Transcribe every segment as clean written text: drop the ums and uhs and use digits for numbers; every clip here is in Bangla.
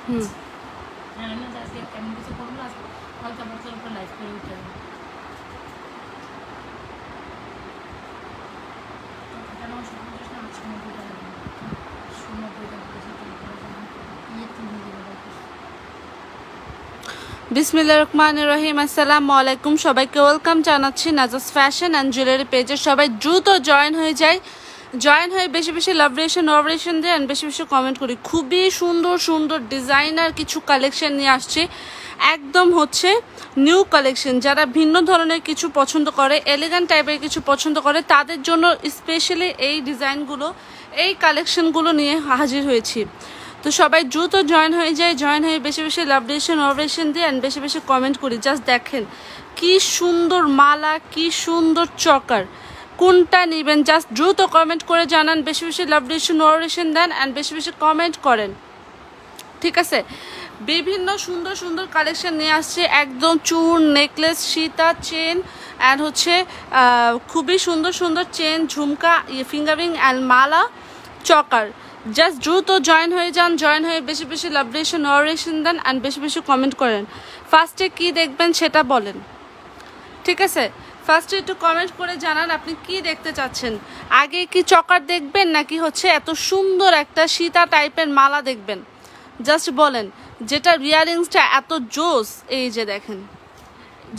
হুম জানি না যে আজকে কেমন কিছু করবো না, হয়তো আমার তোর উপর লাইভ করে উঠে যাবো। কেন শুরু করিস না, আজকে আমার বইটা লাগবে, শূন্য বইটা কিছু ইয়ে তুমি দিবে। বিসমিল্লাহির রহমানির রহিম। আসসালামু আলাইকুম, সবাইকে ওয়েলকাম জানাচ্ছি নাজাস ফ্যাশন অ্যান্ড জুয়েলারি পেজে। সবাই দ্রুত জয়েন হয়ে যায়, জয়েন হয়ে বেশি বেশি লাভরেশন ওভারেশন দিয়ে অ্যান্ড বেশি বেশি কমেন্ট করি। খুবই সুন্দর সুন্দর ডিজাইনার কিছু কালেকশন নিয়ে আসছি, একদম হচ্ছে নিউ কালেকশন। যারা ভিন্ন ধরনের কিছু পছন্দ করে, এলিগেন্ট টাইপের কিছু পছন্দ করে, তাদের জন্য স্পেশালি এই ডিজাইনগুলো, এই কালেকশনগুলো নিয়ে হাজির হয়েছি। তো সবাই দ্রুত জয়েন হয়ে যায়, জয়েন হয়ে বেশি বেশি লাভরেশন ওভারেশন দিয়ে অ্যান্ড বেশি বেশি কমেন্ট করি। জাস্ট দেখেন কি সুন্দর মালা, কি সুন্দর চকার, কোনটা নেবেন জাস্ট দ্রুত কমেন্ট করে জানান, বেশি বেশি লাভরেশন ওভারেশন দেন অ্যান্ড বেশি বেশি কমেন্ট করেন, ঠিক আছে? বিভিন্ন সুন্দর সুন্দর কালেকশন নিয়ে আসছে, একদম চূড়, নেকলেস, সীতা, চেন অ্যান্ড হচ্ছে খুবই সুন্দর সুন্দর chain, jhumka, fingering and Mala, চকার। Just দ্রুত জয়েন হয়ে যান, জয়েন হয়ে বেশি বেশি লাভরেশন ওভারেশন দেন অ্যান্ড বেশি বেশি কমেন্ট করেন। ফার্স্টে কি দেখবেন সেটা বলেন, ঠিক আছে? ফার্স্টে একটু কমেন্ট করে জানান আপনি কি দেখতে চাচ্ছেন। আগে কি চকার দেখবেন নাকি হচ্ছে এত সুন্দর একটা সীতা টাইপের মালা দেখবেন? জাস্ট বলেন। যেটা ইয়াররিংসটা এত জোস, এই যে দেখেন,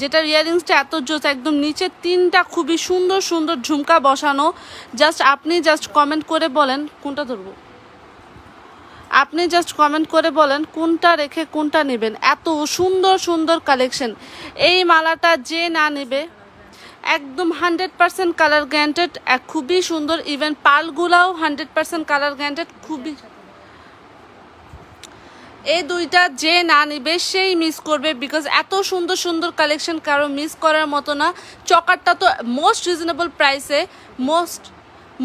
যেটা ইয়াররিংসটা এত জোস, একদম নিচে তিনটা খুবই সুন্দর সুন্দর ঝুমকা বসানো। জাস্ট আপনি জাস্ট কমেন্ট করে বলেন কোনটা ধরবো, আপনি জাস্ট কমেন্ট করে বলেন কোনটা রেখে কোনটা নেবেন। এত সুন্দর সুন্দর কালেকশন। এই মালাটা যে না নেবে একদম 100% কালার গ্যারান্টেড, খুবই সুন্দর। ইভেন পালগুলাও 100% কালার গ্যারান্টেড, খুবই। এই দুইটা যে না নেবে সেই মিস করবে, বিকজ এত সুন্দর সুন্দর কালেকশন কারো মিস করার মতো না। চকারটা তো মোস্ট রিজনেবল প্রাইসে,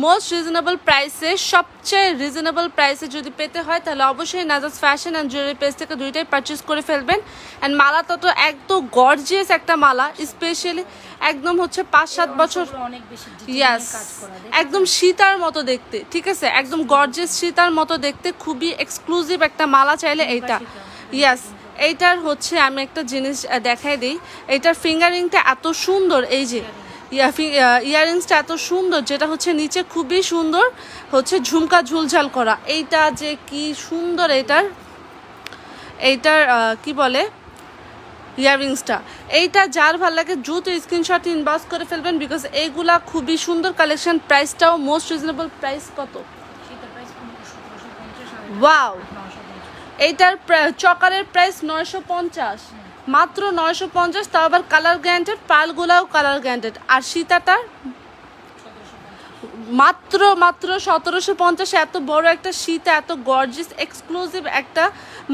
মোস্ট রিজনেবল প্রাইসে, সবচেয়ে রিজনেবল প্রাইসে যদি পেতে হয় তাহলে অবশ্যই নাজাস ফ্যাশন অ্যান্ড জুয়েলারি পেজ থেকে দুইটাই পারচেস করে ফেলবেন। অ্যান্ড মালাটা তো একদম গর্জিয়াস একটা মালা, স্পেশালি একদম হচ্ছে 5-7 বছর, ইয়াস, একদম সীতার মতো দেখতে, ঠিক আছে? একদম গর্জিয়াস সীতার মতো দেখতে, খুবই এক্সক্লুসিভ একটা মালা। চাইলে এইটা, ইয়াস, এইটার হচ্ছে আমি একটা জিনিস দেখাই দিই। এইটার ফিঙ্গারিংটা এত সুন্দর, এই যে ইয়াররিংসটা এত সুন্দর, যেটা হচ্ছে নিচে খুবই সুন্দর হচ্ছে ঝুমকা ঝুলঝাল করা। এইটা যে কি সুন্দর, এইটার কি বলে ইয়াররিংসটা, এইটা যার ভালো লাগে দ্রুত স্ক্রিনশট ইনবক্স করে ফেলবেন, বিকজ এইগুলা খুবই সুন্দর কালেকশন। প্রাইসটাও মোস্ট রিজনেবল প্রাইস। কত? ওয়াও, এইটার চকারের প্রাইস 950, মাত্র 950, তাও আবার কালার গ্যারান্টেড, পালগুলাও কালার গ্যারান্টেড। আর সীতাটার মাত্র 1750। এত বড় একটা সীতা, এত গর্জিয়াস এক্সক্লুসিভ একটা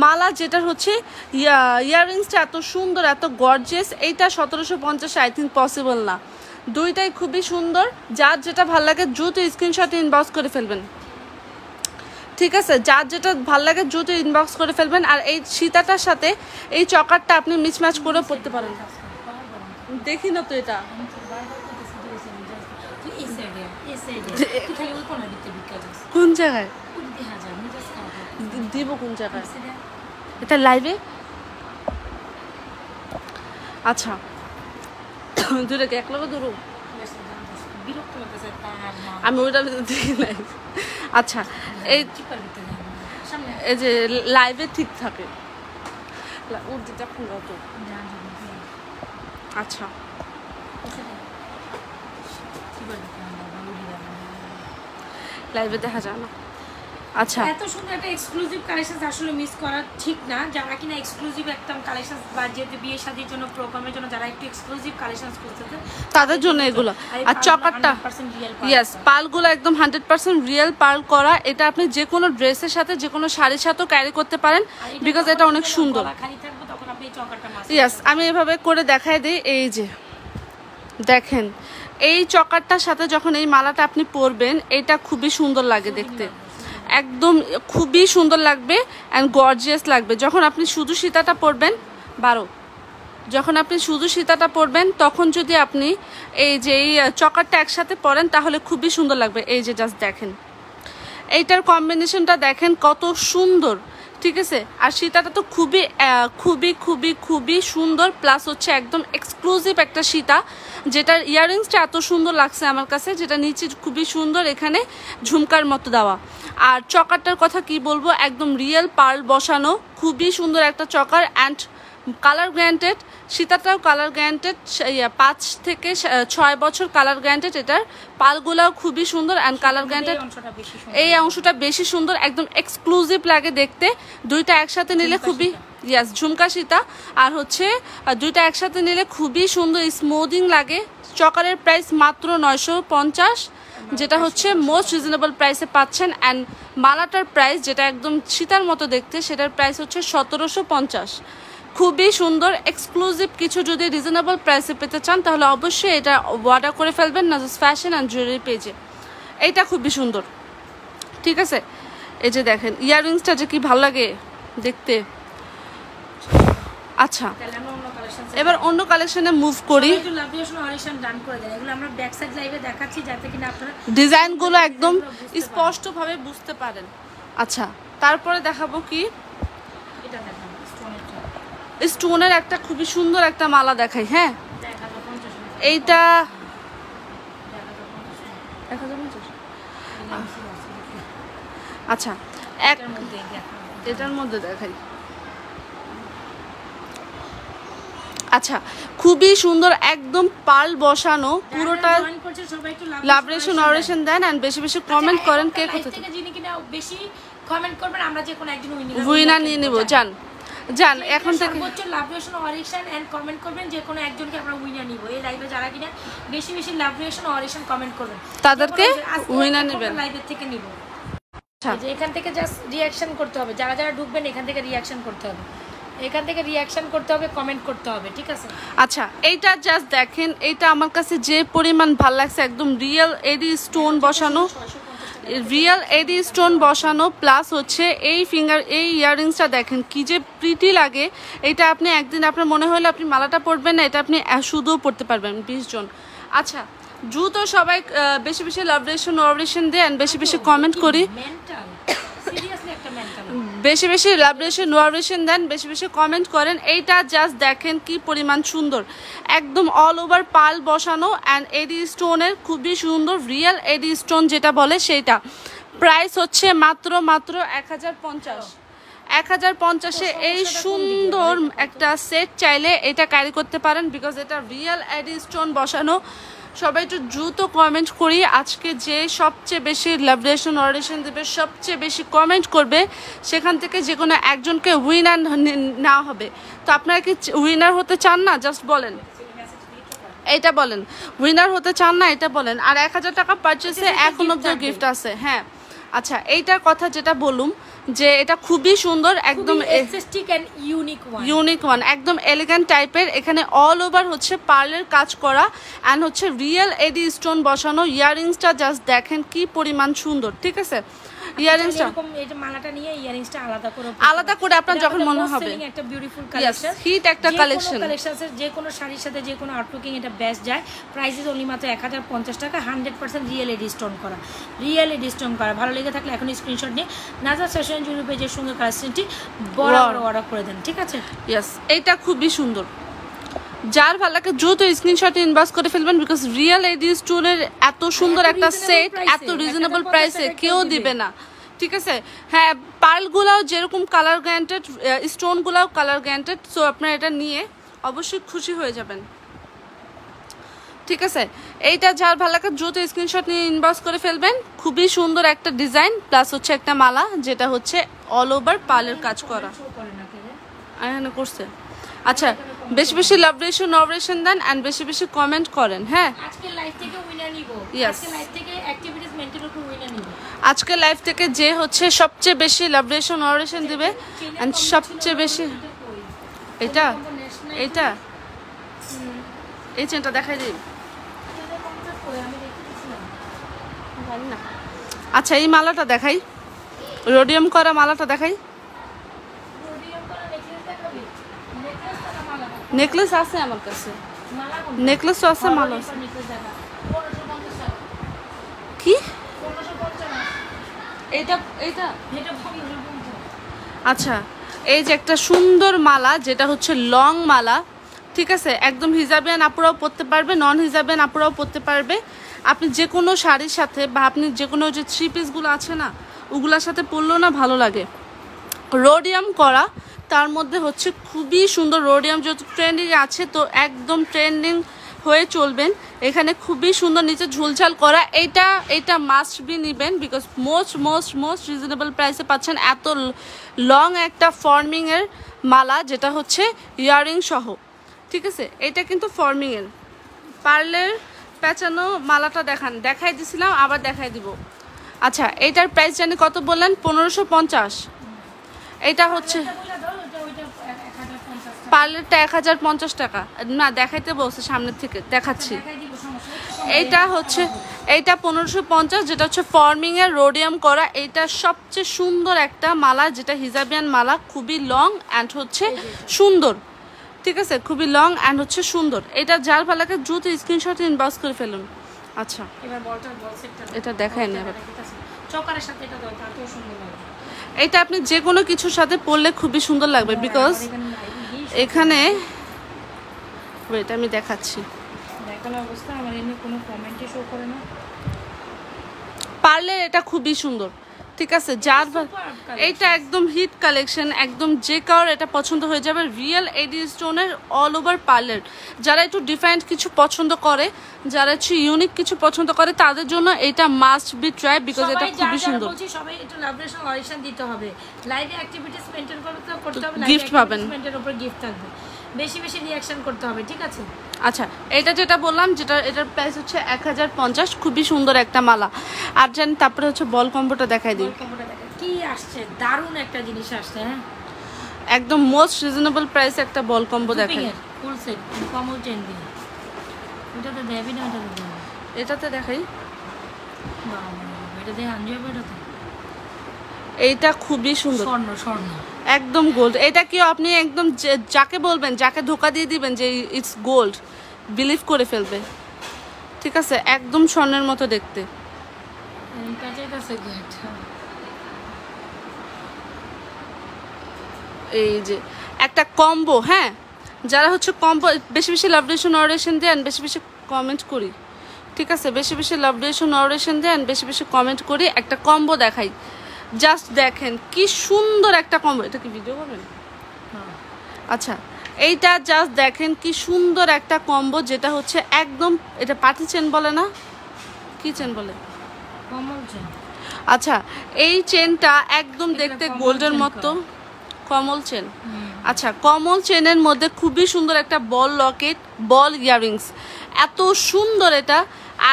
মালা, যেটার হচ্ছে ইয়াররিংসটা এত সুন্দর, এত গর্জিয়াস। এইটা 1750 আই থিঙ্ক পসিবল না। দুইটাই খুবই সুন্দর, যার যেটা ভালো লাগে দ্রুত স্ক্রিনশট ইনবক্স করে ফেলবেন, ঠিক আছে? যার যেটা ভালো লাগে দ্রুত ইনবক্স করে ফেলবেন। আর এই সীতাটার সাথে এই চকারটা আপনি মিসম্যাচ করেও পড়তে পারেন। দেখি না তো এটা কোন জায়গায় দিব, কোন জায়গায় এটা লাইভে? আচ্ছা, দূরে এক লগে দূর, আমি ওইটা দেখি লাইভ। আচ্ছা, এই যে লাইভে ঠিক থাকে। আচ্ছা, লাইভে দেখা যায় না। আচ্ছা, এত সুন্দর একটা এক্সক্লুসিভ কালেকশন আসলে মিস করা ঠিক না। যারা কিনা এক্সক্লুসিভ একটা কালেকশন বা যেহেতু বিয়ে শাদীর জন্য, প্রোগ্রামের জন্য যারা একটু এক্সক্লুসিভ কালেকশন করতেছে তাদের জন্য এগুলো। আর চকারটা, ইয়েস, পালগুলো একদম 100% রিয়েল পার্ল করা। এটা আপনি যে কোনো ড্রেসের সাথে, যে কোনো শাড়ির সাথেও ক্যারি করতে পারেন, বিকজ এটা অনেক সুন্দর। ইয়েস, আমি এভাবে করে দেখাই দিই। এই যে দেখেন, এই চকারটার সাথে যখন এই মালাটা আপনি পরবেন, এটা খুবই সুন্দর লাগে দেখতে, একদম খুবই সুন্দর লাগবে অ্যান্ড গর্জিয়াস লাগবে। যখন আপনি শুধু সীতাটা পরবেন, যখন আপনি শুধু সীতাটা পরবেন, তখন যদি আপনি এই যে এই চকারটা একসাথে পরেন তাহলে খুবই সুন্দর লাগবে। এই যে জাস্ট দেখেন, এইটার কম্বিনেশনটা দেখেন কত সুন্দর, ঠিক আছে। আর সীতাটা তো খুবই খুবই খুবই খুবই সুন্দর, প্লাস হচ্ছে একদম এক্সক্লুসিভ একটা সীতা, যেটার ইয়াররিংসটা এত সুন্দর লাগছে আমার কাছে, যেটা নিচে খুবই সুন্দর এখানে ঝুমকার মতো দেওয়া। আর চকারটার কথা কি বলবো, একদম রিয়েল পার্ল বসানো, খুবই সুন্দর একটা চকার অ্যান্ড কালার গ্যারান্টেড। সীতাটাও কালার গ্যারান্টেড, 5 থেকে 6 বছর কালার গ্যারান্টেড। এটার পালগুলাও খুবই সুন্দর অ্যান্ড কালার গ্যারান্টেড। এই অংশটা বেশি সুন্দর, একদম এক্সক্লুসিভ লাগে দেখতে। দুইটা একসাথে নিলে খুবই ঝুমকা সীতা আর হচ্ছে দুইটা একসাথে নিলে খুবই সুন্দর স্মুদিং লাগে। চকারের প্রাইস মাত্র 950, যেটা হচ্ছে মোস্ট রিজনেবল প্রাইসে পাচ্ছেন। অ্যান্ড মালাটার প্রাইস, যেটা একদম সীতার মতো দেখতে, সেটার প্রাইস হচ্ছে 1750। খুবই সুন্দর এক্সক্লুসিভ কিছু যদি রিজনেবল প্রাইসে পেতে চান তাহলে অবশ্যই এটা অর্ডার করে ফেলবেন নাজাস ফ্যাশন অ্যান্ড জুয়েলারি পেজে। এইটা খুবই সুন্দর, ঠিক আছে। এই যে দেখেন ইয়াররিংসটা যে কি ভালো লাগে দেখতে। আচ্ছা, এবার অন্য কালেকশনে মুভ করি। ডিজাইনগুলো একদম স্পষ্টভাবে বুঝতে পারেন। আচ্ছা, তারপরে দেখাবো কি, স্টোনের একটা খুবই সুন্দর একটা মালা দেখাই। হ্যাঁ, এইটা আচ্ছা এটার মধ্যে দেখাই। আচ্ছা, খুবই সুন্দর একদম পার্ল বসানো, পুরোটা লাভরেশন অরেশন দেন এন্ড বেশি বেশি কমেন্ট করেন। কে কোথা থেকে যিনি কিনা বেশি কমেন্ট করবেন আমরা যে কোনো একজন উইনার নিয়ে নেব। জান এখন থেকে সর্বোচ্চ লাভরেশন অরেশন এন্ড কমেন্ট করবেন, যে কোনো একজনকে আমরা উইনার নিব। এই লাইভে যারা কিনা বেশি বেশি লাভরেশন অরেশন কমেন্ট করবেন তাদেরকে উইনার নেবেন, লাইভের থেকে নিব। আচ্ছা, যে এখান থেকে জাস্ট রিঅ্যাকশন করতে হবে, যারা যারা ঢুকবেন এখান থেকে রিঅ্যাকশন করতে হবে, এখান থেকে রিঅ্যাকশন করতে হবে, কমেন্ট করতে হবে, ঠিক আছে। আচ্ছা, এইটা জাস্ট দেখেন, এইটা আমার কাছে যে পরিমাণ ভালো লাগছে, একদম রিয়েল এডি স্টোন বসানো, রিয়েল এডি স্টোন বসানো, প্লাস হচ্ছে এই ফিঙ্গার এই ইয়াররিংসটা দেখেন কি যে প্রিটি লাগে। এটা আপনি একদিন আপনার মনে হলে আপনি মালাটা পরবেন না, এটা আপনি শুধুও পরতে পারবেন 20 জন। আচ্ছা, দ্রুত সবাই বেশি বেশি লাভরেশন অরেশন দেন, বেশি বেশি কমেন্ট করি, বেশি বেশি লাভরেশন ওয়ারেশন দেন, বেশি বেশি কমেন্ট করেন। এইটা জাস্ট দেখেন কি পরিমাণ সুন্দর, একদম অল ওভার পাল বসানো অ্যান্ড এডি স্টোনের খুবই সুন্দর রিয়েল এডি স্টোন যেটা বলে সেইটা। প্রাইস হচ্ছে মাত্র 1050। 1050-এ এই সুন্দর একটা সেট চাইলে এটা ক্যারি করতে পারেন, বিকজ এটা রিয়েল এডি স্টোন বসানো। সবাই একটু দ্রুত কমেন্ট করি। আজকে যে সবচেয়ে বেশি লাভরেশন অরেশন দেবে, সবচেয়ে বেশি কমেন্ট করবে, সেখান থেকে যে কোনো একজনকে উইনার নেওয়া হবে। তো আপনারা কি উইনার হতে চান না? জাস্ট বলেন, এইটা বলেন, উইনার হতে চান না এটা বলেন। আর 1000 টাকা পারচেসে এখন অব্দি গিফট আছে। হ্যাঁ, আচ্ছা, এইটার কথা যেটা বলুম যে এটা খুবই সুন্দর, একদম ইউনিক ওয়ান, একদম এলিগেন্ট টাইপের। এখানে অল ওভার হচ্ছে পার্লের কাজ করা অ্যান্ড হচ্ছে রিয়েল এডি স্টোন বসানো। ইয়াররিংসটা জাস্ট দেখেন কি পরিমাণ সুন্দর, ঠিক আছে। ইয়াররিংসটা এটা মালাটা নিয়ে ইয়াররিংসটা আলাদা করে আপনার যখন মনে হবে একটা বিউটিফুল কালেকশন, হিট একটা কালেকশন, যে কোনো শাড়ির সাথে যে কোনো আউটলুকিং এটা বেস্ট যায়। প্রাইস ইজ অনলি মাত্র 1050 টাকা। 100% রিয়েল এডি স্টোন করা, রিয়েল এডি স্টোন করা। ভালো লেগে থাকলে এখন স্ক্রিনশট নিয়ে নাজাস ফ্যাশন জুয়েলারি পেজের সঙ্গে কালেকশনটি বড় অর্ডার করে দেন, ঠিক আছে। ইয়েস, এইটা খুবই সুন্দর। যার ভালো লাগে দ্রুত স্ক্রিনশট ইনবক্স করে ফেলবেন, বিকজ রিয়েল এডি স্টোনের এত সুন্দর একটা সেট এত রিজনেবল প্রাইসে কেউ দিবে না, ঠিক আছে। হ্যাঁ, পার্লগুলাও যেরকম কালার গ্যারান্টেড, স্টোনগুলাও কালার গ্যারান্টেড। সো আপনারা এটা নিয়ে অবশ্যই খুশি হয়ে যাবেন, ঠিক আছে। এইটা যার ভালো লাগে দ্রুত স্ক্রিনশট নিয়ে ইনবক্স করে ফেলবেন। খুবই সুন্দর একটা ডিজাইন, প্লাস হচ্ছে একটা মালা যেটা হচ্ছে অল ওভার পার্লের কাজ করা এখানে করছে। আচ্ছা, বেশি বেশি লাভরেশন অপারেশন দেন এন্ড বেশি বেশি কমেন্ট করেন। হ্যাঁ, আজকে লাইভ থেকে উইনার নিব, আজকে লাইভ থেকে অ্যাক্টিভিটিস মেইনটেইন করে উইনার নিব। আজকে লাইভ থেকে যে হচ্ছে সবচেয়ে বেশি লাভরেশন অপারেশন দিবে এন্ড সবচেয়ে বেশি এটা এটা এই চেনটা দেখাই দিই। আচ্ছা, এই মালাটা দেখাই, রোডিয়াম করা মালাটা দেখাই। নেকলেস আছে আমার কাছে, নেকলেস আছে, মালা আছে। কি এটা এটা আচ্ছা, এই যে একটা সুন্দর মালা, যেটা হচ্ছে লং মালা, ঠিক আছে, একদম হিজাবিয়ান আপুরাও পরতে পারবে, নন হিজাবিয়ান আপুরাও পরতে পারবে। আপনি যে কোনো শাড়ির সাথে বা আপনি যে কোনো যে 3 পিসগুলো আছে না, ওগুলোর সাথে পরলেও না ভালো লাগে। রোডিয়াম করা, তার মধ্যে হচ্ছে খুবই সুন্দর। রোডিয়াম যেহেতু ট্রেন্ডিং আছে, তো একদম ট্রেন্ডিং হয়ে চলবেন। এখানে খুবই সুন্দর নিচে ঝুলঝাল করা। এইটা মাস্ট বি নেবেন, বিকজ মোস্ট রিজনেবল প্রাইসে পাচ্ছেন। এত লং একটা ফর্মিংয়ের মালা, যেটা হচ্ছে ইয়াররিং সহ, ঠিক আছে। এটা কিন্তু ফর্মিংয়ের পার্লের পেঁচানো মালাটা দেখাই দিছিলাম, আবার দেখাই দিব। আচ্ছা, এইটার প্রাইস জানি কত বললেন? 1550। এটা হচ্ছে পার্লারটা 1050 টাকা না, দেখাইতে বলছে সামনের থেকে, দেখাচ্ছি। এইটা হচ্ছে 1550, যেটা হচ্ছে ফর্মিং এর রোডিয়াম করা। এইটা সবচেয়ে সুন্দর একটা মালা, যেটা হিজাবিয়ান মালা, খুবই লং অ্যান্ড হচ্ছে সুন্দর, ঠিক আছে, খুবই লং অ্যান্ড হচ্ছে সুন্দর। এটা যার ভালো লাগে দ্রুত স্ক্রিনশট ইনবক্স করে ফেলুন। আচ্ছা, এটা দেখাই না, এবার চকারের সাথে এটা দাও, তাতেও সুন্দর লাগবে। এটা আপনি যে কোনো কিছুর সাথে পরলে খুবই সুন্দর লাগবে, বিকজ এখানে ওয়েট আমি দেখাচ্ছি। অবস্থা আমার এমনি কোনো কমেন্টই শো করে না। পার্লের এটা খুবই সুন্দর, ঠিক আছে। যার এইটা একদম হিট কালেকশন, একদম যে কারোর এটা পছন্দ হয়ে যাবে। রিয়েল এডি স্টোনের অল ওভার পার্লের। যারা একটু ডিফারেন্ট কিছু পছন্দ করে, যারা একটু ইউনিক কিছু পছন্দ করে, তাদের জন্য এটা মাস্ট বি ট্রাই, বিকজ এটা খুবই সুন্দর। সবাই একটু লাভরেশন অরিজিন দিতে হবে, লাইভে অ্যাক্টিভিটিস মেইনটেইন করতে হবে, গিফট পাবেন, মেইনটেইনের উপর গিফট থাকবে, বেশি রিঅ্যাকশন করতে হবে, ঠিক আছে। আচ্ছা, এটা যেটা বললাম, এটার প্রাইস হচ্ছে 1050, খুবই সুন্দর একটা মালা। আর জান, তারপরে হচ্ছে বল কম্বোটা দেখাই দিই। কি আসছে, দারুণ একটা জিনিস আসছে। হ্যাঁ, একদম মোস্ট রিজনেবল প্রাইসে একটা বল কম্বো দেখাই, ফুল সেট কম্বো চেন দিয়ে। এটাতে দেবি না, এটাতে দেখাই, এটা দিয়ে আনজয় করে। এইটা খুবই সুন্দর, স্বর্ণ একদম গোল্ড। এটা কি আপনি একদম যাকে বলবেন, যাকে ধোকা দিয়ে দিবেন যে ইটস গোল্ড, বিলিভ করে ফেলবে, ঠিক আছে। একদম স্বর্ণের মতো দেখতে। এই যে একটা কম্বো, হ্যাঁ, যারা হচ্ছে কম্বো বেশি লাভরেশন অরেশন দেন, বেশি কমেন্ট করি, ঠিক আছে, বেশি লাভরেশন অরেশন দেন, বেশি কমেন্ট করি। একটা কম্বো দেখাই, জাস্ট দেখেন কি সুন্দর একটা কম্বো। এটা কি ভিডিও করবেন? আচ্ছা, এইটা জাস্ট দেখেন কি সুন্দর একটা কম্বো, যেটা হচ্ছে একদম, এটা পাটি চেন বলে না, কি চেন বলে? কমল চেন। আচ্ছা, এই চেনটা একদম দেখতে গোল্ডের মতো, কমল চেন। আচ্ছা, কমল চেনের মধ্যে খুবই সুন্দর একটা বল লকেট, বল ইয়াররিংস, এত সুন্দর। এটা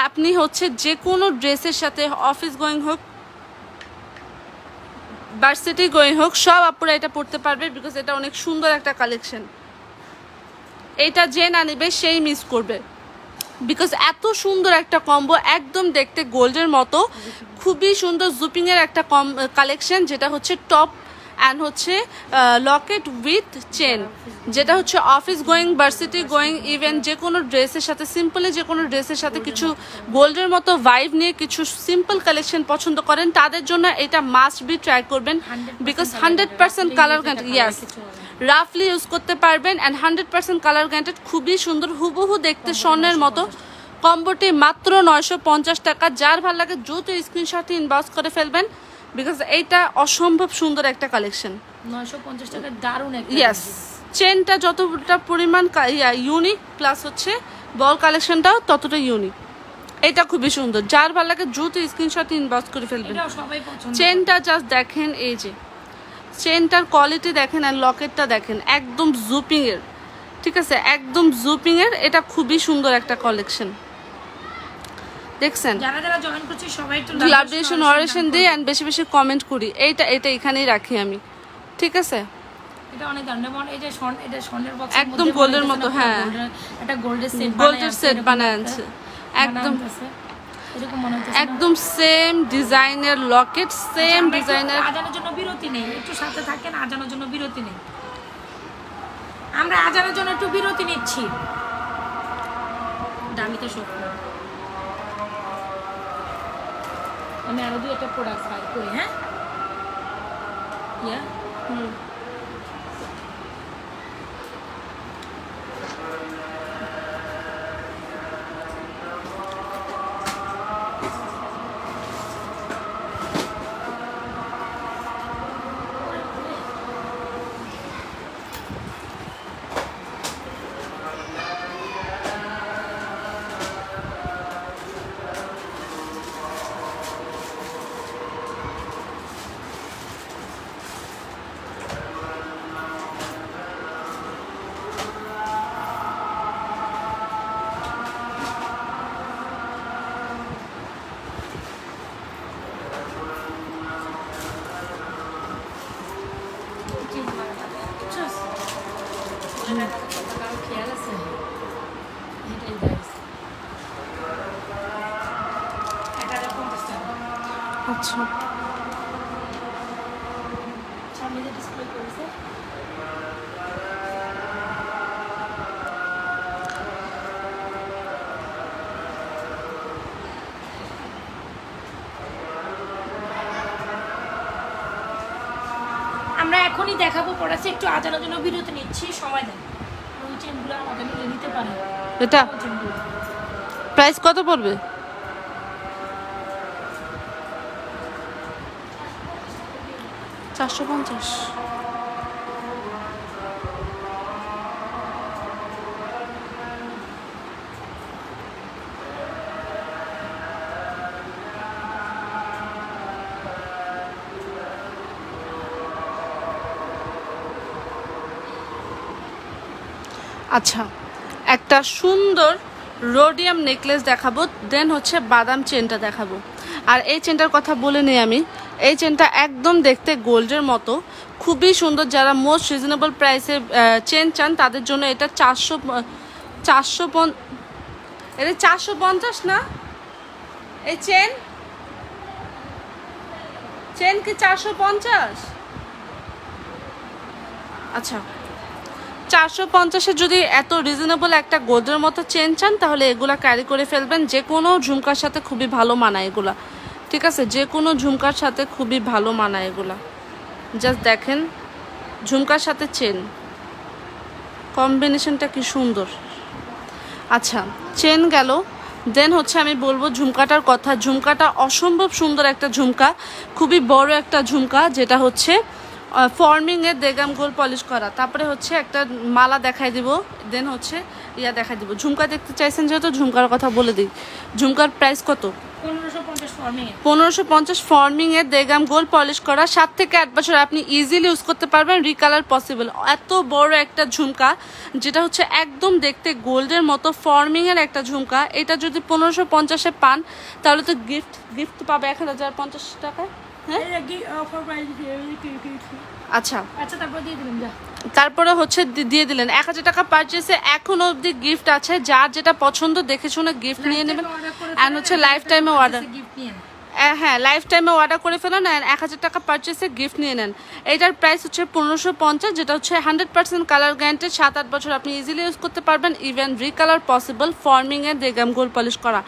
আপনি হচ্ছে যে কোনো ড্রেসের সাথে, অফিস গোয়িং হোক, ভার্সিটি গোয়িং হোক, সব আপুরা এটা পড়তে পারবে, বিকজ এটা অনেক সুন্দর একটা কালেকশন। এটা যে না নেবে সেই মিস করবে, বিকজ এত সুন্দর একটা কম্বো, একদম দেখতে গোল্ডের মতো, খুবই সুন্দর জুপিংয়ের একটা কালেকশন, যেটা হচ্ছে টপ অ্যান্ড হচ্ছে লকেট উইথ চেন, যেটা হচ্ছে office going, varsity going, even যে কোনো ড্রেসের সাথে, সিম্পলি যে কোনো ড্রেসের সাথে কিছু গোল্ডের মতো ভাইব নিয়ে কিছু সিম্পল কালেকশন পছন্দ করেন, তাদের জন্য এটা মাস্ট বি ট্রাই করবেন, বিকজ 100% কালার গ্যারান্টি, ইয়াস, রাফলি ইউজ করতে পারবেন অ্যান্ড 100% কালার গ্যারান্টেড। খুবই সুন্দর, হুবহু দেখতে স্বর্ণের মতো। কম্বোটি মাত্র 950 টাকা। যার ভালো লাগে দ্রুত স্ক্রিনশট ইনবক্স করে ফেলবেন, বিকজ এইটা অসম্ভব সুন্দর একটা কালেকশন। 950 টাকা, দারুণ একটা। ইয়েস, চেনটা যতটা পরিমাণ ইউনিক, প্লাস হচ্ছে বল কালেকশনটাও ততটা ইউনিক। এটা খুবই সুন্দর, যার ভালো লাগে দ্রুত স্ক্রিনশট ইনবক্স করে ফেলবেন। চেনটা জাস্ট দেখেন, এই যে চেনটার কোয়ালিটি দেখেন আর লকেটটা দেখেন, একদম জুপিং এর, ঠিক আছে, একদম জুপিং এর। এটা খুবই সুন্দর একটা কালেকশন, দেখছেন। যারা যারা জয়েন করছে সবাই একটু লাভরেশন অরেশন দিই এন্ড বেশি কমেন্ট করি। এটা এখানেই রাখি আমি, ঠিক আছে। এটা অনেক দারুণ, এই যে এটা স্বর্ণের বক্স, একদম গোল্ডের মতো, হ্যাঁ, এটা গোল্ডের সেট বানায় আছে, একদম এরকম মনে হচ্ছে, একদম সেম ডিজাইনের লকেট, সেম ডিজাইনের। আজানের জন্য বিরতি নেই, একটু সাথে থাকেন, আজানের জন্য বিরতি নেই, আমরা আজানের জন্য একটু বিরতি নিচ্ছি। দামিতে শো আমি আরো দুই একটা প্রোডাক্ট বাই করি, হ্যাঁ, খেয়াল আছে এটাই গাইস 1050 টাকা। আচ্ছা সামনে যে ডিসপ্লে করেছে আমরা এখনই দেখাবো, পড়াচ্ছে একটু আজানোর জন্য বিরতি নিচ্ছি, সময় দেন। ওই চেনগুলো আমাদের নিয়ে নিতে পারে। এটা প্রাইস কত পড়বে? 450। আচ্ছা, একটা সুন্দর রোডিয়াম নেকলেস দেখাবো, দেন হচ্ছে বাদাম চেনটা দেখাবো। আর এই চেনটার কথা বলে নিই আমি, এই চেনটা একদম দেখতে গোল্ডের মতো, খুবই সুন্দর। যারা মোস্ট রিজনেবল প্রাইসে চেন চান তাদের জন্য এটা 450 না? এই চেন কি 450? আচ্ছা, 450-এ যদি এত রিজনেবল একটা গোল্ডের মতো চেন চান তাহলে এগুলা ক্যারি করে ফেলবেন। যে কোনো ঝুমকার সাথে খুবই ভালো মানায় এগুলা, ঠিক আছে? যে কোনো ঝুমকার সাথে খুবই ভালো মানায় এগুলা। জাস্ট দেখেন ঝুমকার সাথে চেন কম্বিনেশনটা কি সুন্দর। আচ্ছা, চেন গেল, দেন হচ্ছে আমি বলবো ঝুমকাটার কথা। ঝুমকাটা অসম্ভব সুন্দর একটা ঝুমকা, খুবই বড় একটা ঝুমকা, যেটা হচ্ছে ফর্মিংয়ে দেগাম গোল পলিশ করা। তারপরে হচ্ছে একটা মালা দেখাই দিব, দেন হচ্ছে ইয়া দেখাই দিব। ঝুমকা দেখতে চাইছেন যেহেতু ঝুমকার কথা বলে দিই। ঝুমকার প্রাইস কত? 1550 ফর্মিংয়ে দেগাম গোল পলিশ করা। 7 থেকে 8 বছর আপনি ইজিলি ইউজ করতে পারবেন, রিকালার পসিবল। এত বড় একটা ঝুমকা যেটা হচ্ছে একদম দেখতে গোল্ডের মতো, ফর্মিংয়ের একটা ঝুমকা। এটা যদি 1550-এ পান তাহলে তো গিফট পাবে 1050 টাকায়। আচ্ছা, তারপরে হচ্ছে দিয়ে দিলেন 1000 টাকা পারচেসে। এখনো অবধি গিফট আছে, যার যেটা পছন্দ দেখে শুনে গিফট নিয়ে নেবেন। অ্যান্ড হচ্ছে লাইফ টাইমে অর্ডার, হ্যাঁ লাইফ টাইমে অর্ডার করে ফেলেন, 1000 টাকা পারচেসে গিফট নিয়ে নেন। এটার প্রাইস হচ্ছে 1550, যেটা হচ্ছে 100% কালার গ্যারান্টেড। 7-8 বছর আপনি ইজিলি ইউজ করতে পারবেন, ইভেন রিকালার পসিবল, ফর্মিংয়ে দেগাম গোল পলিশ করা।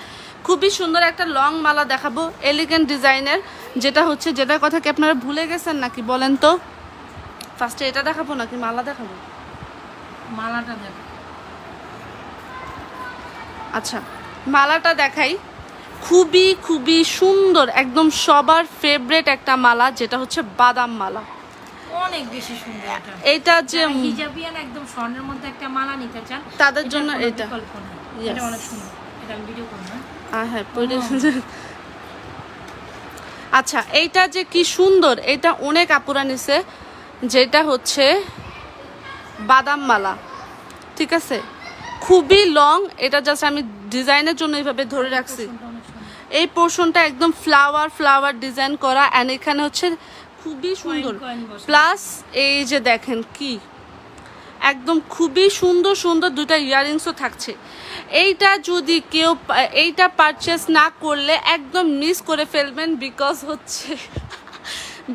খুবই সুন্দর একটা লং মালা দেখাবো, এলিগেন্ট ডিজাইনের, যেটা হচ্ছে যেটার কথা কি আপনারা ভুলে গেছেন নাকি বলেন তো? ফার্স্টে এটা দেখাবো নাকি মালা দেখাবো? মালাটা দেখো। আচ্ছা, মালাটা দেখাই। খুবই খুবই সুন্দর, একদম সবার ফেভারিট একটা মালা, যেটা হচ্ছে বাদাম মালা। অনেক বেশি সুন্দর এটা যে হিজাবিয়ান একদম স্বর্ণের মধ্যে একটা মালা নিতে চান তাদের জন্য এটা অনেক সুন্দর। এটা আমি ভিডিও করব। হ্যাঁ, আচ্ছা, এইটা যে কি সুন্দর, এটা অনেক আপুরা নিছে, যেটা হচ্ছে বাদাম মালা, ঠিক আছে? খুবই লং, এটা জাস্ট আমি ডিজাইনের জন্য এইভাবে ধরে রাখছি। এই পোর্শনটা একদম ফ্লাওয়ার ডিজাইন করা, অ্যান্ড এখানে হচ্ছে খুবই সুন্দর। প্লাস এই যে দেখেন কি একদম খুবই সুন্দর সুন্দর দুইটা ইয়াররিংসও থাকছে। এইটা যদি কেউ এইটা পারচেস না করলে একদম মিস করে ফেলবেন,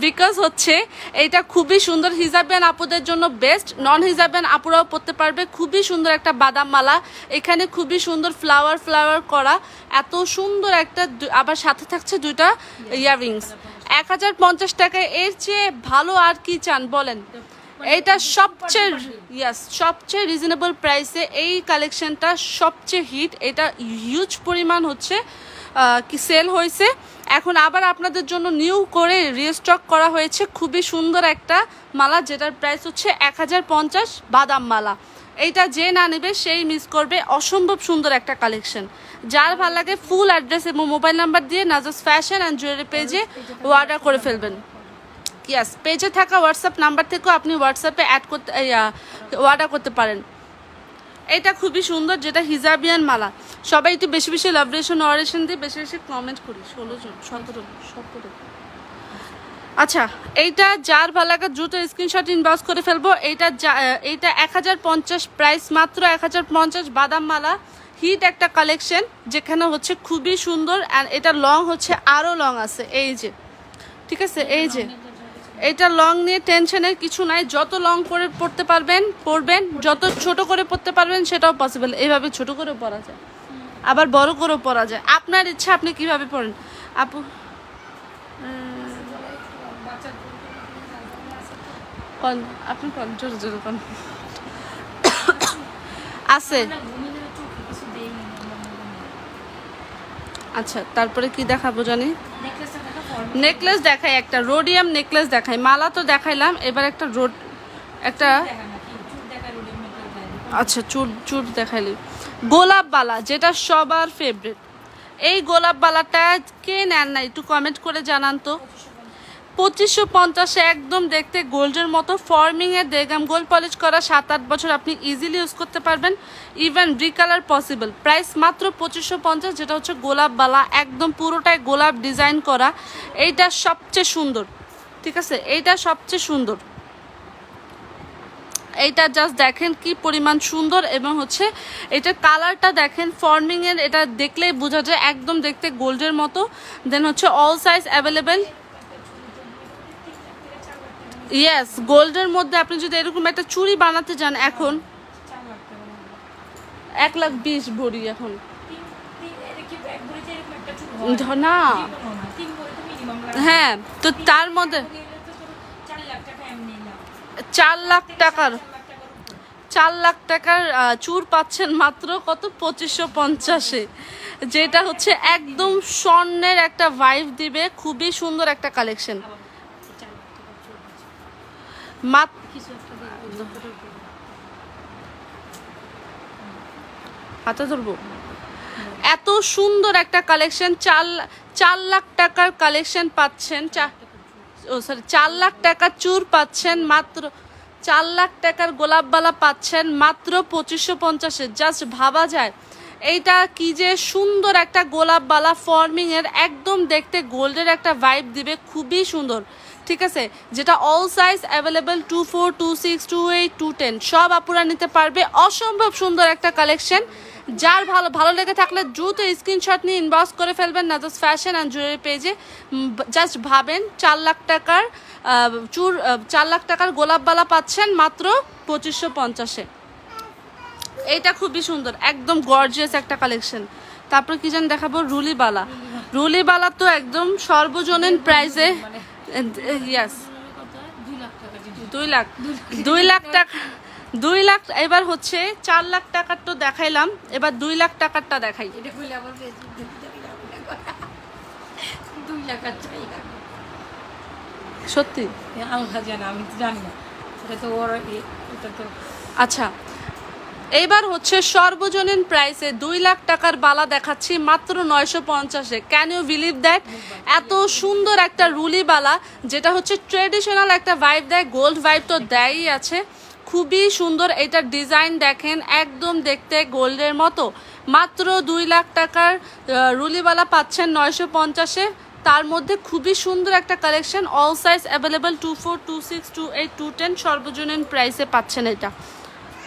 বিকজ হচ্ছে এইটা খুবই সুন্দর। হিজাবিয়ান আপুদের জন্য বেস্ট, নন হিজাবিয়ান আপুরাও পরতে পারবে। খুবই সুন্দর একটা বাদাম মালা, এখানে খুবই সুন্দর ফ্লাওয়ার করা, এত সুন্দর একটা, আবার সাথে থাকছে দুইটা ইয়াররিংস। 1050 টাকায় এর চেয়ে ভালো আর কি চান বলেন? এইটা সবচেয়ে রিজনেবল প্রাইসে এই কালেকশনটা সবচেয়ে হিট। এটা হিউজ পরিমাণ হচ্ছে কি সেল হয়েছে। এখন আবার আপনাদের জন্য নিউ করে রিস্টক করা হয়েছে খুবই সুন্দর একটা মালা, যেটার প্রাইস হচ্ছে 1050 বাদাম মালা। এইটা যে না নেবে সেই মিস করবে। অসম্ভব সুন্দর একটা কালেকশন। যার ভালো লাগে ফুল অ্যাড্রেস এবং মোবাইল নাম্বার দিয়ে নাজাস ফ্যাশন অ্যান্ড জুয়েলারি পেজে অর্ডার করে ফেলবেন। ইয়াস, পেজে থাকা হোয়াটসঅ্যাপ নাম্বার থেকেও আপনি হোয়াটসঅ্যাপে অর্ডার করতে পারেন। এটা খুবই সুন্দর, যেটা হিজাবিয়ান মালা। সবাই একটু বেশি বেশি লাভরেশন অরেশন দিয়ে বেশি বেশি কমেন্ট করি। 16 জন 17। আচ্ছা, এইটা যার ভালো লাগে দ্রুত স্ক্রিনশট ইনবক্স করে ফেলবো। এইটা 1050 প্রাইস, মাত্র 1050 বাদাম মালা। হিট একটা কালেকশন, যেখানে হচ্ছে খুবই সুন্দর। অ্যান্ড এটা লং হচ্ছে আরও লং আছে, এই যে ঠিক আছে। এই যে এটা লং নিয়ে টেনশনের কিছু নাই। যত লং করে পড়তে পারবেন পরবেন, যত ছোট করে পড়তে পারবেন সেটাও পসিবল। এইভাবে ছোট করেও পরা যায়, আবার বড় করেও পরা যায়। আপনার ইচ্ছা আপনি কিভাবে পড়েন। আপু কন, আপনি কন, জোরে জোরে কন। আছে। আচ্ছা, তারপরে কি দেখাবো জানি? নেকলেস দেখাই, একটা রোডিয়াম নেকলেস দেখাই। মালা তো দেখাইলাম, এবার একটা আচ্ছা চুর দেখাইলি। গোলাপ বালা, যেটা সবার ফেভারিট। এই গোলাপ বালাটা কে নেন না একটু কমেন্ট করে জানান তো। 2550 একদম দেখতে গোল্ডের মতো। ফর্মিংয়ে দেগাম গোল্ড পলিশ করা, 7-8 বছর আপনি ইজিলি ইউজ করতে পারবেন। Even recolour possible. প্রাইস মাত্র 2550, যেটা হচ্ছে গোলাপ বালা, একদম পুরোটাই গোলাপ ডিজাইন করা। এইটা সবচেয়ে সুন্দর, ঠিক আছে, এইটা সবচেয়ে সুন্দর। এইটা জাস্ট দেখেন কি পরিমাণ সুন্দর, এবং হচ্ছে এটার কালারটা দেখেন ফর্মিংয়ের, এটা দেখলেই বোঝা যায় একদম দেখতে গোল্ডের মতো। দেন হচ্ছে অল সাইজ অ্যাভেলেবেল। ইয়েস, গোল্ডের মধ্যে আপনি যদি এরকম একটা চুড়ি বানাতে যান এখন 120,000 ভরি। এখন না, হ্যাঁ, তো তার মধ্যে 4 লাখ টাকার চুর পাচ্ছেন মাত্র কত 2550-এ, যেটা হচ্ছে একদম স্বর্ণের একটা ভাইব দিবে। খুবই সুন্দর একটা কালেকশন। হাতে ধরবো, এত সুন্দর একটা কালেকশন। 4 লাখ টাকার কালেকশন পাচ্ছেন। 4 লাখ টাকার চুর পাচ্ছেন মাত্র, 4 লাখ টাকার গোলাপবালা পাচ্ছেন মাত্র 2550-এ। জাস্ট ভাবা যায় এইটা কি যে সুন্দর একটা গোলাপবালা। ফর্মিংয়ের একদম দেখতে গোল্ডের একটা ভাইব দিবে, খুবই সুন্দর, ঠিক আছে। যেটা অল সাইজ অ্যাভেলেবেল, 24, 26, 28, 210 সব আপুরা নিতে পারবে। অসম্ভব সুন্দর একটা কালেকশন। যার ভালো লেগে থাকলে দ্রুত স্ক্রিনশট নিয়ে ইনবক্স করে ফেলবেন নাজাস ফ্যাশন অ্যান্ড জুয়েলারি পেজে। জাস্ট ভাবেন 4 লাখ টাকার 4 লাখ টাকার গোলাপবালা পাচ্ছেন মাত্র 2550-এ। এইটা খুবই সুন্দর, একদম গর্জিয়াস একটা কালেকশন। তারপর কি যেন দেখাবো, রুলিবালা তো একদম সর্বজনীন প্রাইসে। ইয়াস, 2 লাখ টাকা। 2 লাখ। এবার হচ্ছে 4 লাখ টাকার তো দেখাইলাম, এবার 2 লাখ টাকারটা দেখাই। সত্যি আচ্ছা, এইবার হচ্ছে সর্বজনীন প্রাইসে 2 লাখ টাকার বালা দেখাচ্ছি মাত্র 950-এ। Can you believe that? এত সুন্দর একটা রুলি বালা, যেটা হচ্ছে ট্রেডিশনাল একটা ভাইব দেয়। গোল্ড ভাইব তো দেয়ই আছে, খুবই সুন্দর। এটার ডিজাইন দেখেন একদম দেখতে গোল্ডের মতো। মাত্র 2 লাখ টাকার রুলিবালা পাচ্ছেন 950-এ। তার মধ্যে খুবই সুন্দর একটা কালেকশন। অল সাইজ অ্যাভেলেবেল, 24, 26, 28, 210 সর্বজনীন প্রাইসে পাচ্ছেন এটা,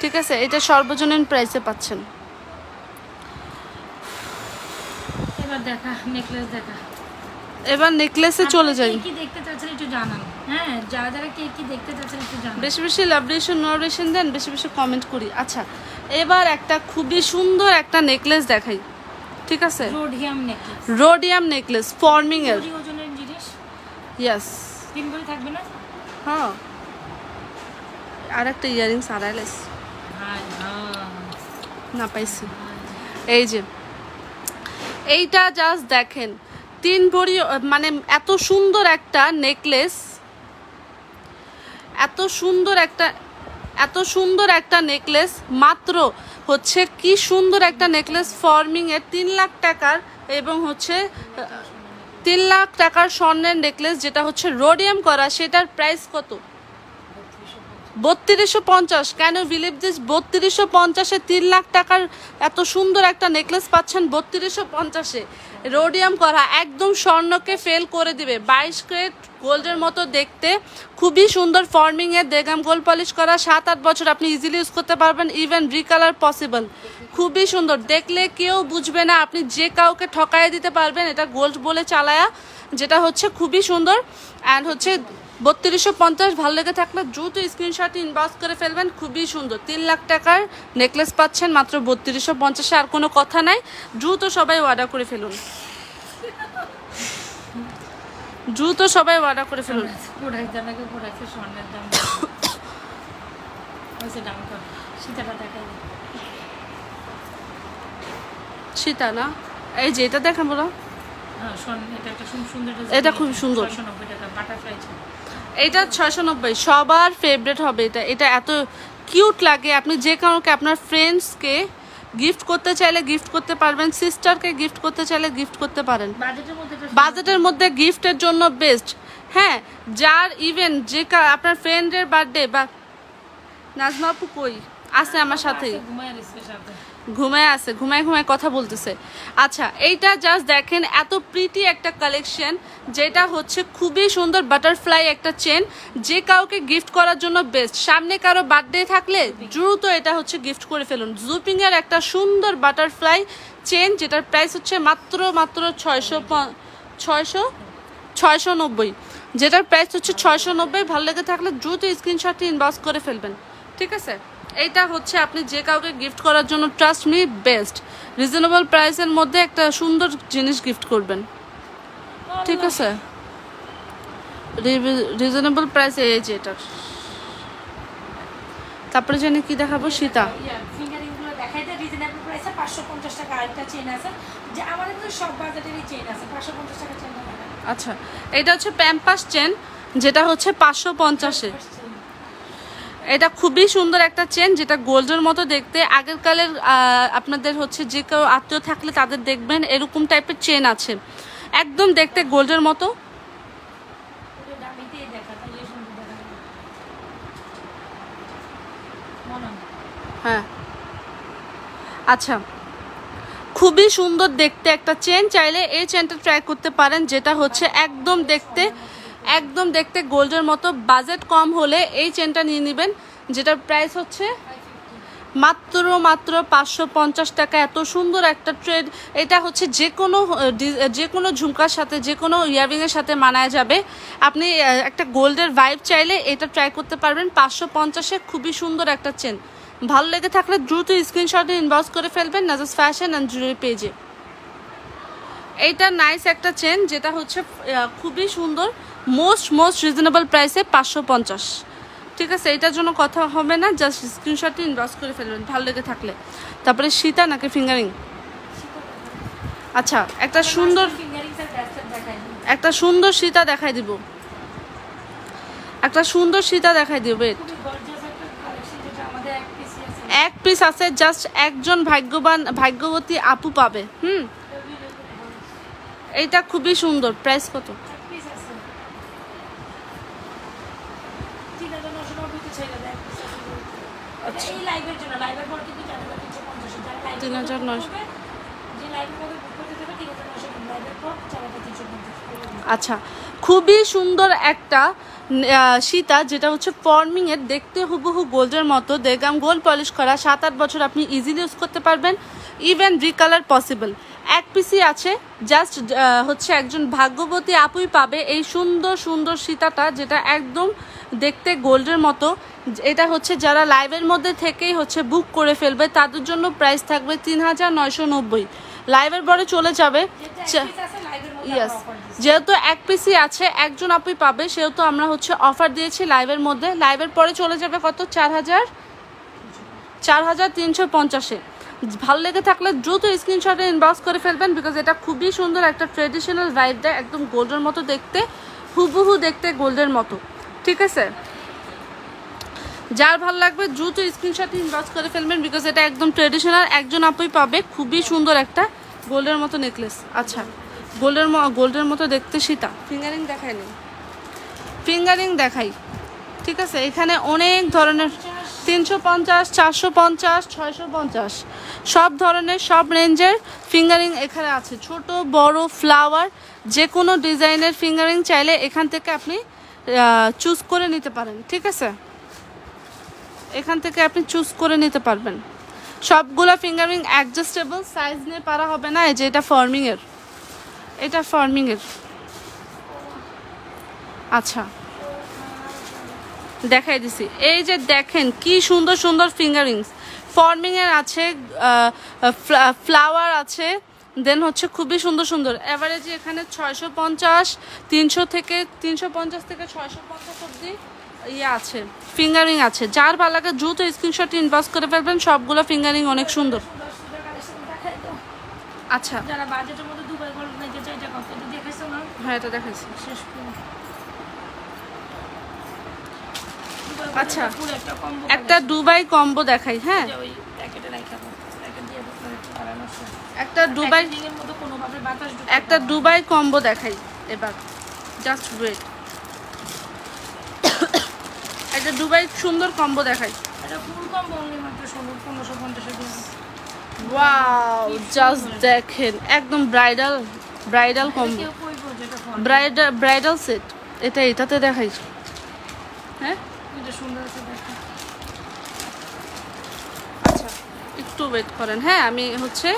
ঠিক আছে। এটা সর্বজনীন প্রাইসে পাচ্ছেন। এবার দেখা নেকলেস দেখা। এবার নেকলেসে চলে যাই। কি দেখতে চাচ্ছেন একটু জানান। হ্যাঁ, যারা কি দেখতে চাচ্ছেন একটু জানান। বেশি বেশি লাভরেশন নোরেশন দেন, বেশি বেশি কমেন্ট করি। আচ্ছা, এবার একটা খুবই সুন্দর একটা নেকলেস দেখাই, ঠিক আছে। রোডিয়াম নেকলেস ফর্মিং এর। ইয়েস 3 ভরি থাকবে না? হ্যাঁ, আর একটা ইয়ারিংস আড়াইলেস না পাইছি। এই যে এইটা জাস্ট দেখেন 3 ভরি, মানে এত সুন্দর একটা নেকলেস, এত সুন্দর একটা নেকলেস মাত্র হচ্ছে কি সুন্দর একটা নেকলেস ফর্মিং এর 3 লাখ টাকার, এবং হচ্ছে 3 লাখ টাকার স্বর্ণের নেকলেস যেটা হচ্ছে রোডিয়াম করা, সেটার প্রাইস কত? 3250। Can you believe this? 3250-এ 3 লাখ টাকার এত সুন্দর একটা নেকলেস পাচ্ছেন 3250-এ, রোডিয়াম করা, একদম স্বর্ণকে ফেল করে দিবে। 22 ক্যারেট গোল্ডের মতো দেখতে, খুবই সুন্দর ফর্মিং এর, দেগাম গোল্ড পলিশ করা, 7-8 বছর আপনি ইজিলি ইউজ করতে পারবেন, ইভেন রিকালার পসিবল। খুবই সুন্দর, দেখলে কেউ বুঝবে না, আপনি যে কাউকে ঠকাইয়ে দিতে পারবেন এটা গোল্ড বলে চালায়া, যেটা হচ্ছে খুবই সুন্দর। অ্যান্ড হচ্ছে 3250, ভালো লেগে থাকলে দ্রুত স্ক্রিনশট ইনবক্স করে ফেলবেন। খুবই সুন্দর 3 লাখ টাকার নেকলেস পাচ্ছেন মাত্র 3250-এ, আর কোনো কথা নাই, দ্রুত সবাই অর্ডার করে ফেলুন, দ্রুত সবাই অর্ডার করে ফেলুন। সীতা না, এই যে এটা দেখেন বলো, এটা খুব সুন্দর, এটা 690, সবার ফেভারিট হবে এটা। এটা এত কিউট লাগে, আপনি যে কাউকে আপনার ফ্রেন্ডসকে গিফট করতে চাইলে গিফট করতে পারবেন, সিস্টারকে গিফট করতে চাইলে গিফট করতে পারেন, বাজেটের মধ্যে গিফটের জন্য বেস্ট। হ্যাঁ, যার ইভেন যে আপনার ফ্রেন্ডের বার্থডে, বা নাজমা আপু কই আছে আমার সাথেই, ঘুমায় কথা বলতেছে। আচ্ছা, এইটা জাস্ট দেখেন, এত প্রিটি একটা কালেকশন, যেটা হচ্ছে খুবই সুন্দর বাটারফ্লাই একটা চেন, যে কাউকে গিফট করার জন্য বেস্ট। সামনে কারো বার্থডে থাকলে দ্রুত এটা হচ্ছে গিফট করে ফেলুন। জুপিং এর একটা সুন্দর বাটারফ্লাই চেন, যেটার প্রাইস হচ্ছে মাত্র 690, যেটার প্রাইস হচ্ছে 690। ভালো লেগে থাকলে দ্রুত স্ক্রিনশটটি ইনবক্স করে ফেলবেন, ঠিক আছে? এইটা হচ্ছে আপনি যে কাউকে গিফট করার জন্য ট্রাস্ট মি বেস্ট, রিজনেবল প্রাইসের মধ্যে একটা সুন্দর জিনিস গিফট করবেন, ঠিক আছে? রিজনেবল প্রাইসে এই যে এটা। তারপরে জানি কি দেখাবো, সীতা। আচ্ছা, এটা হচ্ছে প্যাম্পাস চেন, যেটা হচ্ছে 550-এ। এটা খুবই সুন্দর একটা চেন, যেটা গোল্ডের মতো দেখতে। আগের কালের আপনাদের হচ্ছে যে কেউ আত্মীয় থাকলে তাদের দেখবেন এরকম টাইপের চেন আছে, একদম দেখতে গোল্ডের মতো। হ্যাঁ, আচ্ছা, খুবই সুন্দর দেখতে একটা চেন, চাইলে এই চেনটা ট্রাই করতে পারেন, যেটা হচ্ছে একদম দেখতে গোল্ডের মতো। বাজেট কম হলে এই চেনটা নিয়ে নেবেন, যেটার প্রাইস হচ্ছে মাত্র 550 টাকা। এত সুন্দর একটা ট্রেড, এটা হচ্ছে যে কোনো ঝুমকার সাথে, যে কোনো ইয়ারিংয়ের সাথে মানায় যাবে। আপনি একটা গোল্ডের ভাইব চাইলে এটা ট্রাই করতে পারবেন 550-এ। খুবই সুন্দর একটা চেন, ভালো লেগে থাকলে দ্রুত স্ক্রিনশটে ইনবক্স করে ফেলবেন নাজাস ফ্যাশন অ্যান্ড জুয়েলারি পেজে। এইটা নাইস একটা চেন, যেটা হচ্ছে খুবই সুন্দর, মোস্ট রিজনেবল প্রাইসে 550, ঠিক আছে? এটার জন্য কথা হবে না, জাস্ট স্ক্রিনশটে ইনবক্স করে ফেলবেন ভালো লেগে থাকলে। তারপরে সীতা নাকি ফিঙ্গারিং? আচ্ছা, একটা সুন্দর সীতা দেখাই দিব, এক পিস আছে, জাস্ট একজন ভাগ্যবতী আপু পাবে। এইটা খুবই সুন্দর, প্রাইস কত? আচ্ছা, খুবই সুন্দর একটা সীতা, যেটা হচ্ছে ফর্মিং এর, দেখতে হুবহু গোল্ডের মতো, দেগাম গোল্ড পলিশ করা, 7-8 বছর আপনি ইজিলি ইউজ করতে পারবেন, ইভেন রিকালার পসিবল। এক পিসি আছে, জাস্ট হচ্ছে একজন ভাগ্যবতী আপুই পাবে এই সুন্দর সীতাটা, যেটা একদম দেখতে গোল্ডের মতো। এটা হচ্ছে যারা লাইভের মধ্যে থেকেই হচ্ছে বুক করে ফেলবে, তাদের জন্য প্রাইস থাকবে 3990। লাইভের পরে চলে যাবে, ইয়েস, যেহেতু এক পিসি আছে, একজন আপুই পাবে, সেহেতু আমরা হচ্ছে অফার দিয়েছি লাইভের মধ্যে। লাইভের পরে চলে যাবে কত, 4350-এ। ভালো লেগে থাকলে দ্রুত স্ক্রিনশটে ইনবক্স করে ফেলবেন, বিকজ এটা খুবই সুন্দর একটা ট্রেডিশনাল ভাইব দেয়, একদম গোল্ডের মতো দেখতে, হুবহু দেখতে গোল্ডের মতো। ঠিক আছে, যার ভালো লাগবে দ্রুত স্ক্রিনশটে ইনবক্স করে ফেলবেন, বিকজ এটা একদম ট্রেডিশনাল, একজন আপুই পাবে। খুবই সুন্দর একটা গোল্ডের মতো নেকলেস। আচ্ছা, গোল্ডের মতো দেখতে সীতা। ফিঙ্গারিং দেখাই নেই, ফিঙ্গারিং দেখাই। ঠিক আছে, এখানে অনেক ধরনের 350, 450, 650 সব ধরনের সব রেঞ্জের ফিঙ্গারিং এখানে আছে। ছোট বড় ফ্লাওয়ার যে কোনো ডিজাইনের ফিঙ্গারিং চাইলে এখান থেকে আপনি চুজ করে নিতে পারেন। ঠিক আছে, এখান থেকে আপনি চুজ করে নিতে পারবেন। সবগুলো ফিঙ্গারিং অ্যাডজাস্টেবল, সাইজ নিয়ে পারা হবে না। এই যে এটা ফর্মিংয়ের, এটা ফর্মিংয়ের। আচ্ছা, দেখাই দিছি। এই যে দেখেন কি সুন্দর সুন্দর ফিঙ্গারিংস, ফর্মিংয়ের আছে, ফ্লাওয়ার আছে, দেন হচ্ছে খুবই সুন্দর সুন্দর। অ্যাভারেজে এখানে 650, 350 থেকে 650 অবধি ইয়ে আছে, ফিঙ্গারিং আছে। যার ভালো লাগে দ্রুত স্ক্রিনশট ইনবক্স করে ফেলবেন, সবগুলো ফিঙ্গারিং অনেক সুন্দর। আচ্ছা, যারা বাজেটের মধ্যে দুবাই গোল্ড নিতে চায়, এটা কত দেখাইছো না? হ্যাঁ, এটা দেখাইছি। শেষ করে আচ্ছা, একটা দুবাই কম্বো দেখাই। হ্যাঁ, একটা দুবাই কম্বো দেখাই এবার। জাস্ট ওয়েট, একটা দুবাই সুন্দর কম্বো দেখাই। ওয়াও, জাস্ট দেখেন, একদম ব্রাইডাল কম্বো, ব্রাইডাল সেট। এটাতে দেখাই। হ্যাঁ, আচ্ছা, একটু ওয়েট করেন। হ্যাঁ, আমি হচ্ছে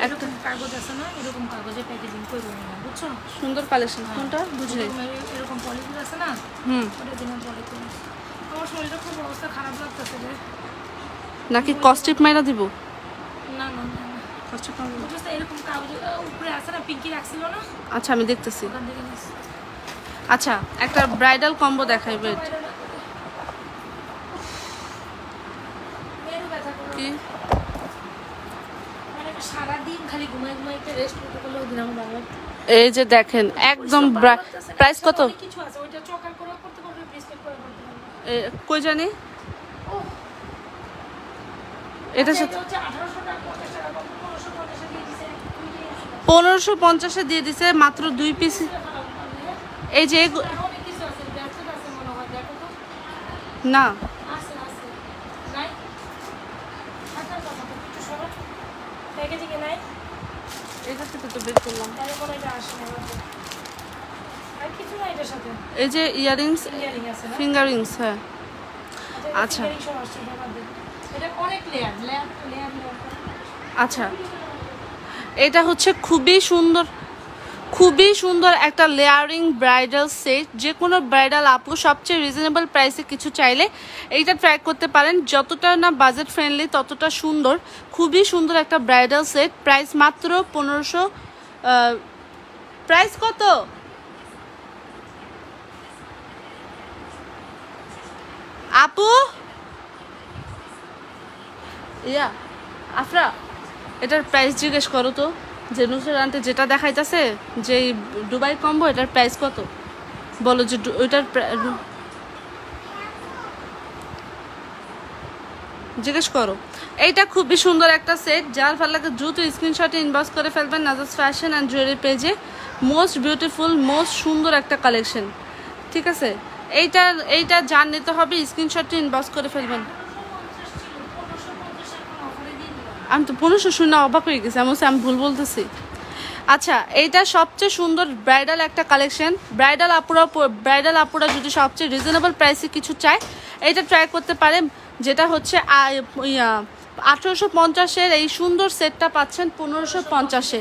এরকম কাগজ আছে না, এরকম কাগজে প্যাকেজিং করে নিলাম, বুঝছো? সুন্দর কালেকশন। কোনটা বুঝলি? এরকম পলিগুলো আছে না, ওটা দিন পলি করে। আমার শরীরটা খুব অবস্থা খারাপ লাগতেছে রে। নাকি কস্টিপ মাইরা দিব? না না না, কস্টিপ মাইরা বুঝছো? এরকম কাগজ উপরে আছে না, পিঙ্কি রাখছিল না। আচ্ছা, আমি দেখতেছি। ওখান থেকে নিছি। আচ্ছা, একটা ব্রাইডাল কম্বো দেখাই। ওয়েট, কি মানে সারাদিন খালি ঘুমাই ঘুমাই একটা রেস্ট করতে করলে ওদিন আমার ভালো লাগতো। এই যে দেখেন, একদম প্রাইস কত? কিছু আছে, ওইটা চকার করে করতে পারবে, ব্রেসলেট করে করতে পারবে। কই জানি এটা সাথে 1550 দিয়ে দিছে মাত্র 2 পিস। এই যে না, এটা থেকে তো বের করলাম। এই যে ইয়ারিংস, ফিঙ্গারিংস। হ্যাঁ, আচ্ছা আচ্ছা, এটা হচ্ছে খুবই সুন্দর একটা লেয়ারিং ব্রাইডাল সেট। যে কোনো ব্রাইডাল আপু সবচেয়ে রিজনেবল প্রাইসে কিছু চাইলে এইটা ট্রাই করতে পারেন। যতটা না বাজেট ফ্রেন্ডলি ততটা সুন্দর, খুবই সুন্দর একটা ব্রাইডাল সেট। প্রাইস মাত্র 1500। প্রাইস কত? আপু ইয়া আফরা, এটার প্রাইস জিজ্ঞেস করো তো। জেনুসের আনতে যেটা দেখাইতেছে যে দুবাই কম্বো, এটার প্রাইস কত বলো। যে ওইটার জিজ্ঞেস করো। এইটা খুবই সুন্দর একটা সেট। যার ভালো লাগে দ্রুত স্ক্রিনশটে ইনবক্স করে ফেলবেন নাজাস ফ্যাশন অ্যান্ড জুয়েলারি পেজে। মোস্ট বিউটিফুল, মোস্ট সুন্দর একটা কালেকশন। ঠিক আছে, এইটা জান নিতে হবে, স্ক্রিনশটে ইনবক্স করে ফেলবেন। আমি তো 1500 শুনে অবাক হয়ে গেছি, আমি ভুল বলতেছি। আচ্ছা, এইটা সবচেয়ে সুন্দর ব্রাইডাল একটা কালেকশন। ব্রাইডাল আপুরা যদি সবচেয়ে রিজনেবল প্রাইসে কিছু চায়, এটা ট্রাই করতে পারে। যেটা হচ্ছে 1850-এর এই সুন্দর সেটটা পাচ্ছেন 1550-এ।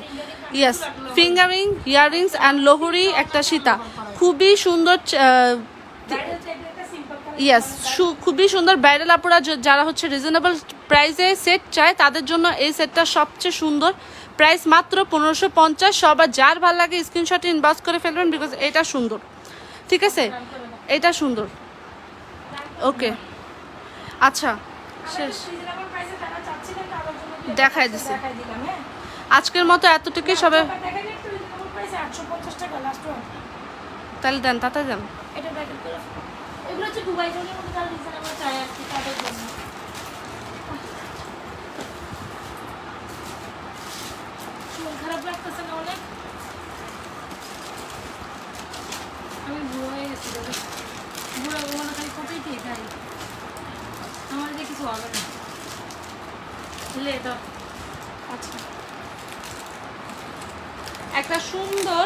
Yes, fingering, earrings and Lohri একটা সীতা। খুবই সুন্দর। ইয়েস, খুবই সুন্দর। ব্রাইডাল আপুরা যারা হচ্ছে রিজনেবল প্রাইসে সেট চায়, তাদের জন্য এই সেটটা সবচেয়ে সুন্দর। প্রাইস মাত্র 1550। সবার যার ভালো লাগে স্ক্রিনশট ইনবক্স করে ফেলবেন, বিকজ এটা সুন্দর। ঠিক আছে, এটা সুন্দর। ওকে, আচ্ছা শেষ, দেখাই দিছি। আজকের মতো এতটুকুই, সবাই তাহলে দেন, তাতে দেন। এগুলো হচ্ছে দুবাই জনের মধ্যে তারা রিজনেবল চাই আর কি, তাদের জন্য। শরীর খারাপ লাগতেছে না অনেক? আমি বুড়ো হয়ে গেছি, বুড়ো মনে খালি কপেইতে খাই, আমার যে কিছু হবে না। লে তো আচ্ছা, একটা সুন্দর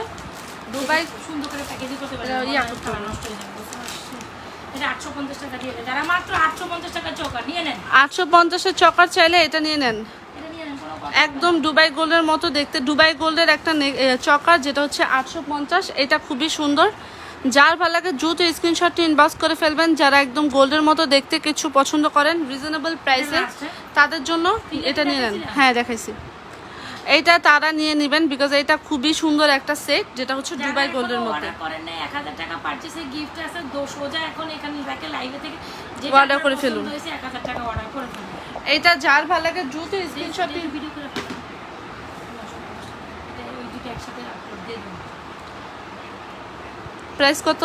দুবাই সুন্দর করে প্যাকেজিং করতে পারে, ইয়া করতে হবে। নষ্ট হয়ে যাবে। এটা 850 টাকা দিয়ে দেয়, যারা মাত্র 850 টাকা চোকার নিয়ে নেন। 850-এর চকার চাইলে এটা নিয়ে নেন। এটা নিয়ে নেন, কোনো কথা একদম দুবাই গোল্ডের মতো দেখতে, দুবাই গোল্ডের একটা চকার যেটা হচ্ছে 850। এটা খুবই সুন্দর। যার ভালো লাগে দ্রুত স্ক্রিনশটটি ইনবক্স করে ফেলবেন। যারা একদম গোল্ডের মতো দেখতে কিছু পছন্দ করেন রিজনেবল প্রাইসে, তাদের জন্য এটা নিয়ে নেন। হ্যাঁ দেখাইছি, এইটা তারা নিয়ে নেবেন, বিকজ এটা খুবই সুন্দর একটা সেট, যেটা হচ্ছে দুবাই গোল্ডের মধ্যে। করেন না 1000 টাকা পারচেজে গিফট আছে, সোজা এখন এখানে ব্যাকে লাইভে থেকে যেটা অর্ডার করে ফেলুন, 1000 টাকা অর্ডার করে ফেলুন। এইটা যার ভালো লাগে দ্রুত স্ক্রিনশট ভিডিও করে ফেলুন, এটা ওই দুটো একসাথে আপলোড দিয়ে দিন। প্রাইস কত?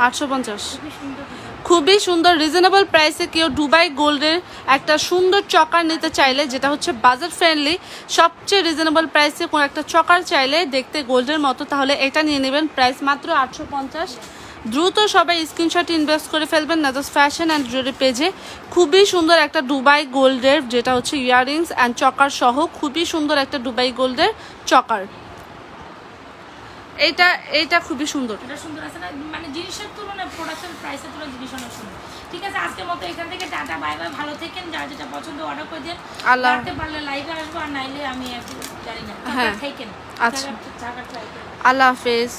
850। খুবই সুন্দর। খুবই সুন্দর রিজনেবল প্রাইসে কেউ দুবাই গোল্ডের একটা সুন্দর চকার নিতে চাইলে, যেটা হচ্ছে বাজেট ফ্রেন্ডলি, সবচেয়ে রিজনেবল প্রাইসে কোনো একটা চকার চাইলে দেখতে গোল্ডের মতো, তাহলে এটা নিয়ে নেবেন। প্রাইস মাত্র 850। দ্রুত সবাই স্ক্রিনশট ইনভেস্ট করে ফেলবেন নাজাস ফ্যাশন অ্যান্ড জুয়েলারি পেজে। খুবই সুন্দর একটা দুবাই গোল্ডের, যেটা হচ্ছে ইয়াররিংস অ্যান্ড চকার সহ, খুবই সুন্দর একটা দুবাই গোল্ডের চকার। এইটা খুবই সুন্দর। এটা সুন্দর আছে না, মানে জিনিসের তুলনায় প্রোডাক্টের প্রাইসের তুলনায় জিনিস অনেক সুন্দর। ঠিক আছে, আজকের মতো এখান থেকে টাটা, বাই বাই, ভালো থাকেন। যার যেটা পছন্দ অর্ডার করে দেন। আল্লাহ, করতে পারলে লাইভে আসবো, আর নাইলে আমি একটু জানি না, হ্যাঁ থাকেন। আচ্ছা, আল্লাহ হাফেজ।